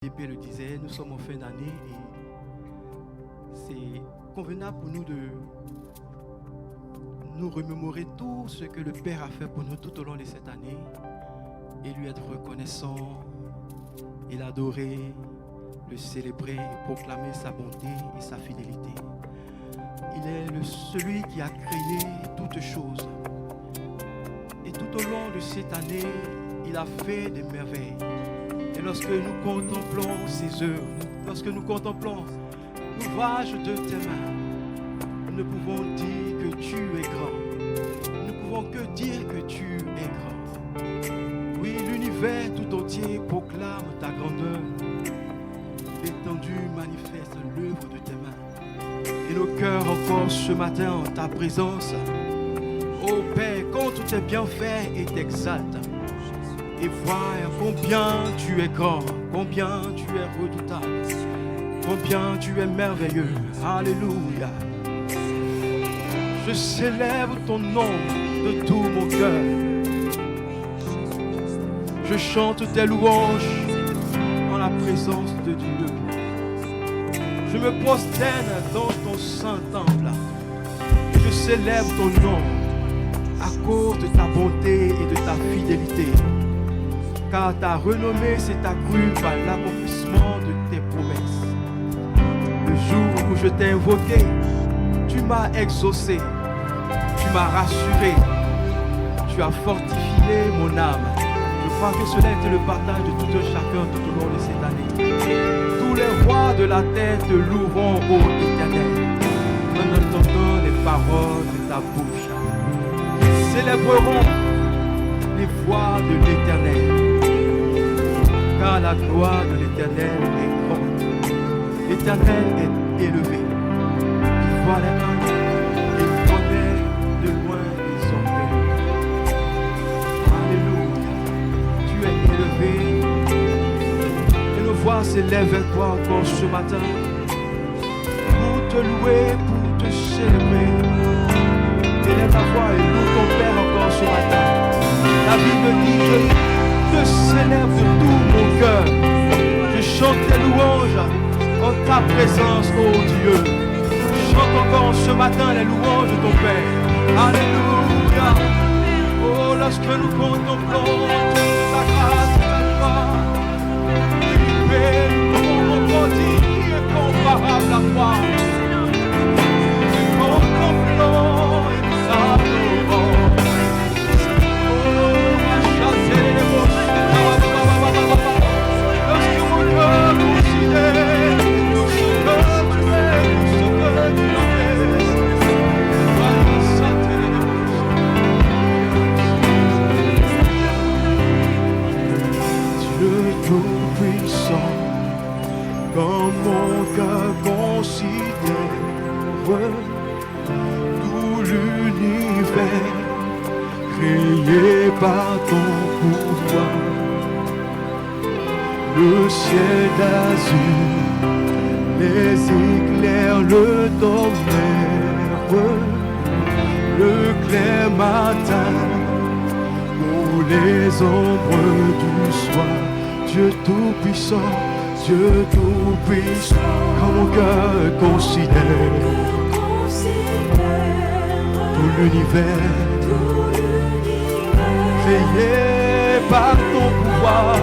Épée le disait, nous sommes en fin d'année et c'est convenable pour nous de nous remémorer tout ce que le Père a fait pour nous tout au long de cette année et lui être reconnaissant et l'adorer, le célébrer et proclamer sa bonté et sa fidélité. Il est celui qui a créé toutes choses. Et tout au long de cette année, il a fait des merveilles. Et lorsque nous contemplons ses œuvres, lorsque nous contemplons l'ouvrage de tes mains, nous ne pouvons dire que tu es grand. Nous ne pouvons que dire que tu es grand. Oui, l'univers tout entier proclame ta grandeur. L'étendue manifeste l'œuvre de tes mains. Et nos cœurs encore ce matin en ta présence. Ô Père, contre tes bienfaits et t'exalte. Et vois combien tu es grand, combien tu es redoutable, combien tu es merveilleux. Alléluia. Je célèbre ton nom de tout mon cœur. Je chante tes louanges en la présence de Dieu. Je me prosterne dans ton saint temple et je célèbre ton nom à cause de ta bonté et de ta fidélité. Car ta renommée s'est accrue par l'accomplissement de tes promesses. Le jour où je t'ai invoqué, tu m'as exaucé, tu m'as rassuré, tu as fortifié mon âme. Je crois que cela était le partage de tout un chacun tout au long de cette année. Tous les rois de la terre te loueront, ô Éternel, en entendant les paroles de ta bouche. Ils célébreront les voix de l'Éternel. Car la gloire de l'Éternel est grande. L'Éternel est élevé. Il voit les humbles et il connaît de loin les orgueils. Alléluia. Tu es élevé. Et nos voix s'élèvent vers toi encore ce matin pour te louer, pour te célébrer. Élève ta voix et loue ton Père encore ce matin. La Bible dit que je célèbre de tout mon cœur. Je chante tes louanges en ta présence, ô Dieu. Je chante encore ce matin les louanges de ton Père. Alléluia. Oh, lorsque nous contemplons ta grâce, ta gloire, nous pouvons dire incomparable à toi. Nous contemplons et nous adorons. Dieu tout-puissant, quand mon cœur considère tout l'univers créé par ton pouvoir. Le ciel d'azur, les éclairs, le tonnerre, le clair matin, ou les ombres du soir. Dieu tout-puissant, quand mon cœur considère tout l'univers créé par ton pouvoir.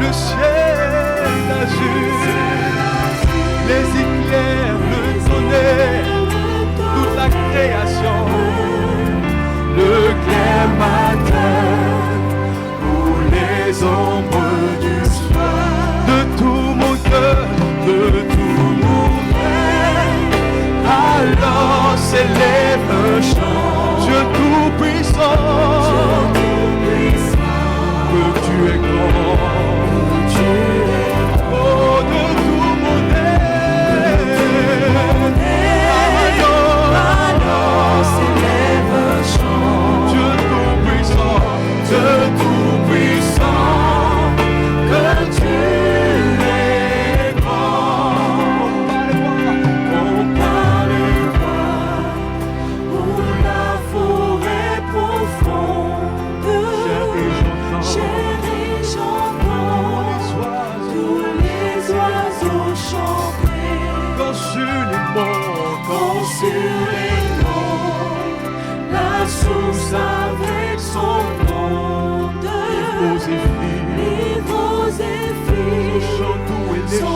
Le ciel d'azur, les éclairs, le tonnerre, toute la création, le clair matin, ou les ombres du soir. De tout mon cœur, alors s'élève un chant. Dieu tout-puissant, que tu es grand. Oh, de tout mon alors s'élève un chant. Dieu tout-puissant, que tu es grand. Comparez-toi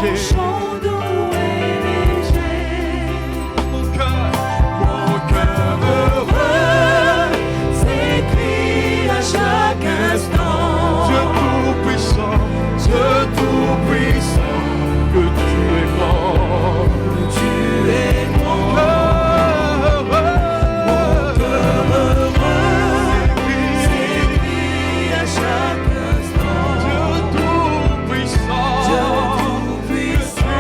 léger. Mon cœur heureux s'écrie à chaque instant. Dieu tout-puissant, que tu es grand. Tu es grand. Mon cœur heureux s'écrie à chaque instant. Dieu tout-puissant, que tu es grand.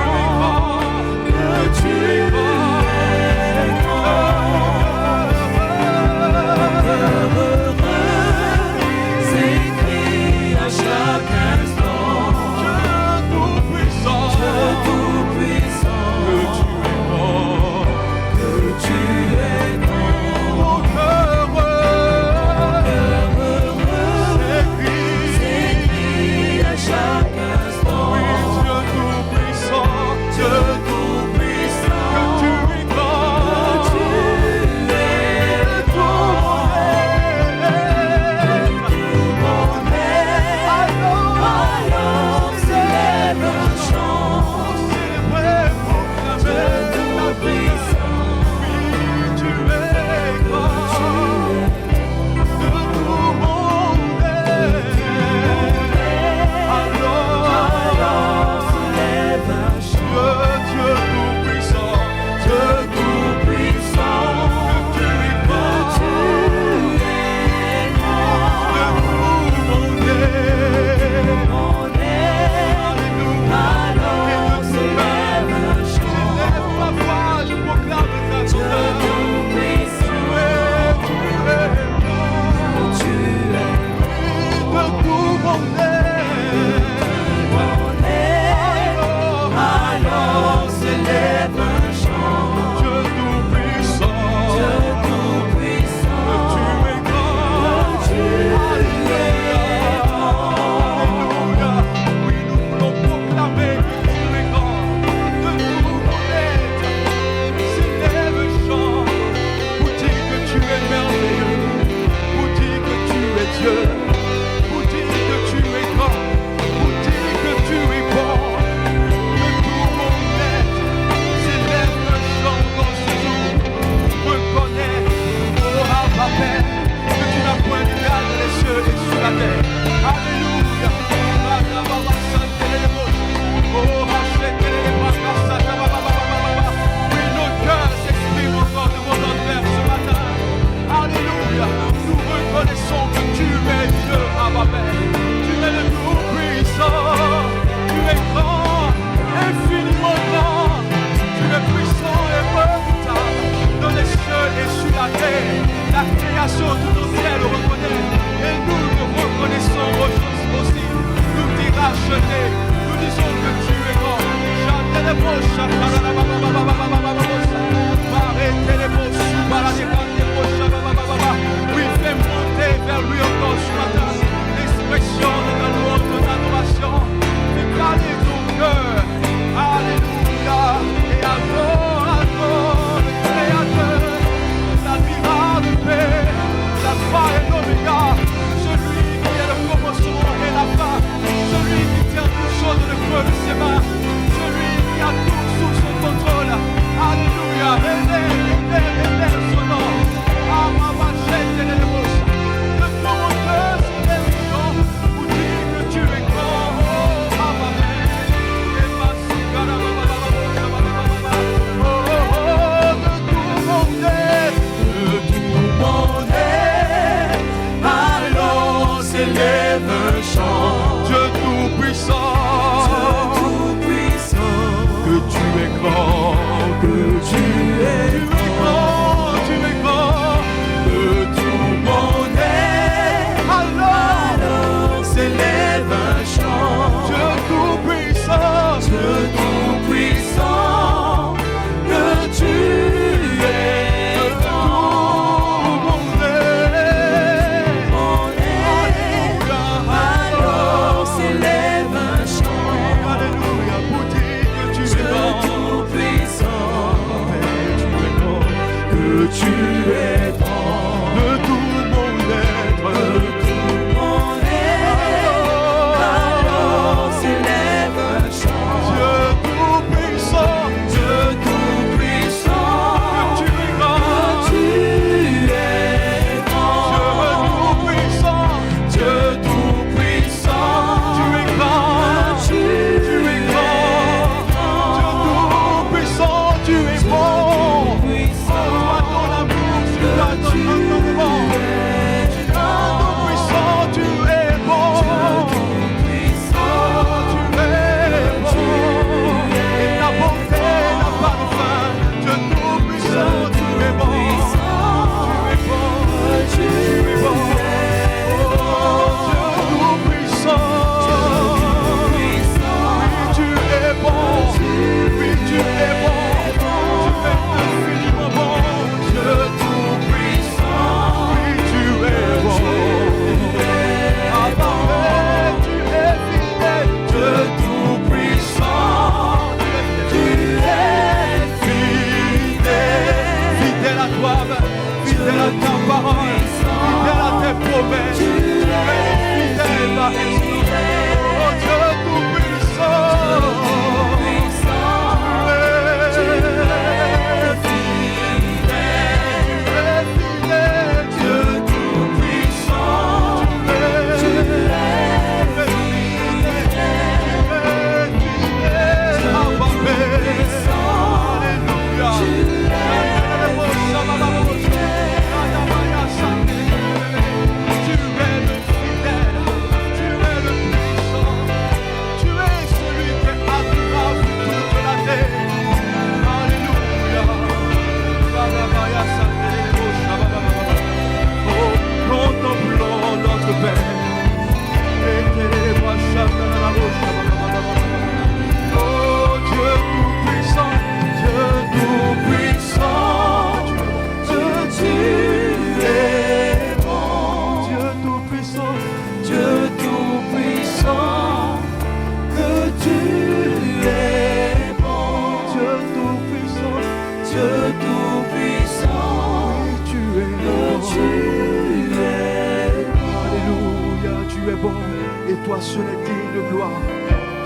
toi seul est digne de gloire.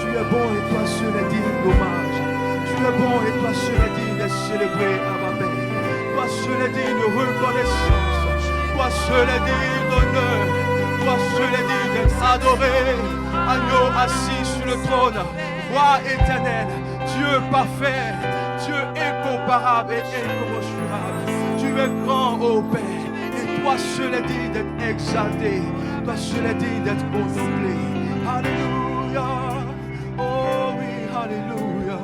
Tu es bon et toi seul est digne d'hommage. Tu es bon et toi seul est digne d'être célébré à ma paix. Toi seul est digne de reconnaissance. Toi seul est digne d'honneur. Toi seul est digne d'être adoré. Agneau assis sur le trône. Roi éternel. Dieu parfait. Dieu incomparable et incommensurable. Tu es grand, ô Père. Et toi seul est digne d'être exalté. Toi seul est digne d'être contemplé. Alléluia. Oh oui, alléluia.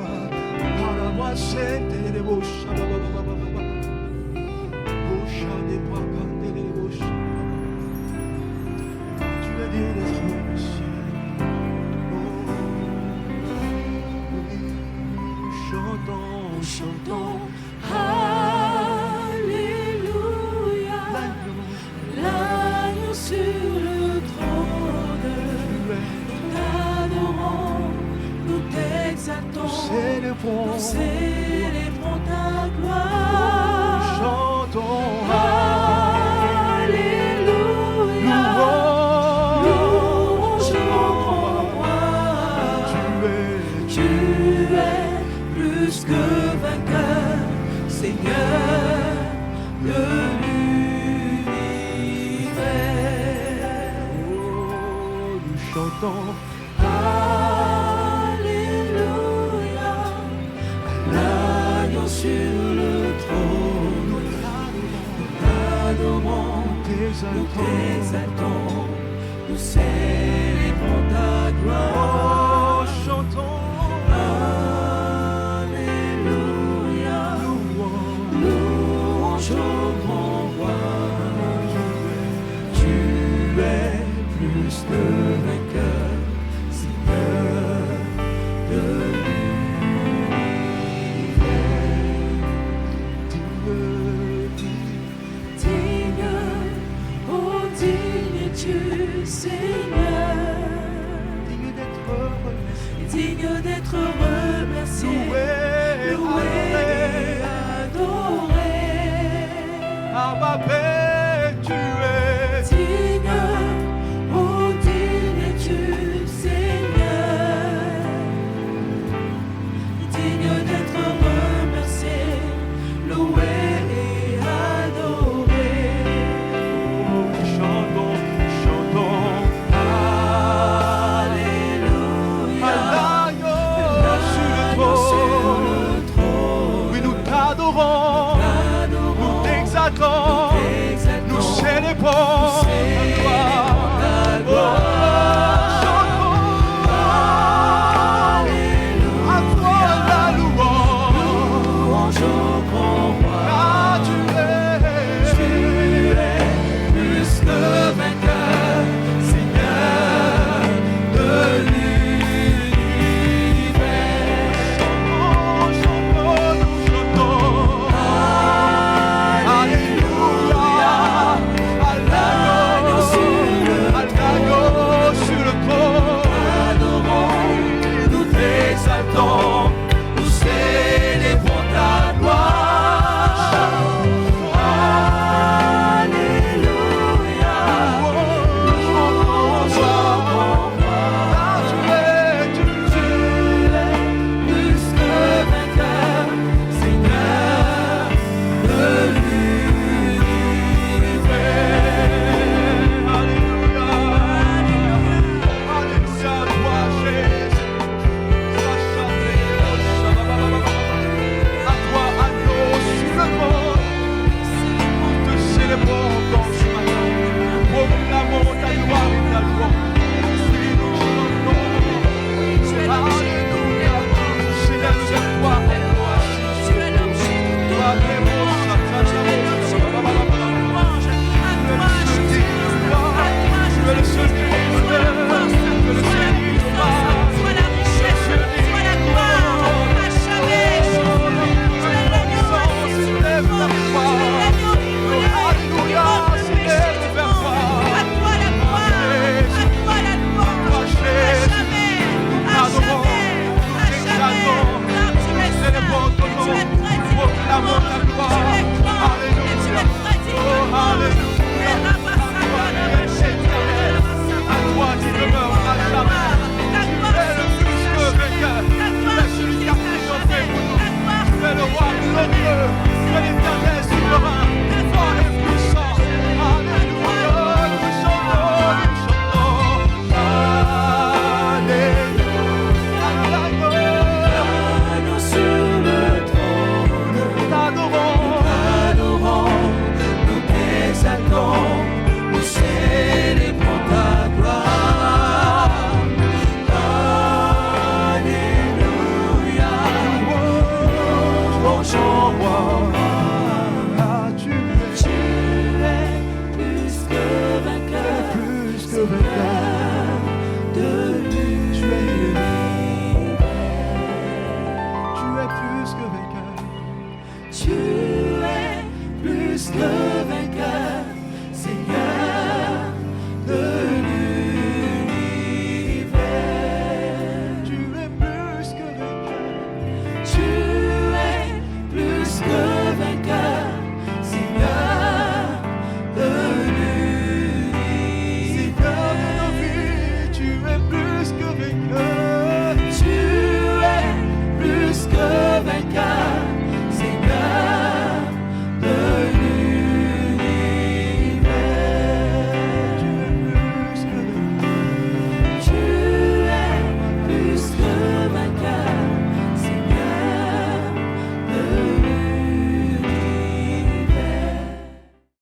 Tu es digne d'être remercié. Nous chantons, Alléluia, l'agneau sur le trône, nous t'adorons, nous t'exaltons, nous célébrons ta gloire. nous chantons, Alléluia, louange au grand roi. Tu es plus que vainqueur, Seigneur de l'univers. nous chantons, Alléluia, l'agneau sur le trône, nous t'adorons, nous t'exaltons, nous célébrons ta gloire. oh, chantons, Alléluia, louange au grand roi. Tu es plus que vainqueur, Seigneur de l'univers. Digne, oh digne tu, Seigneur, digne d'être remercié. digne d'être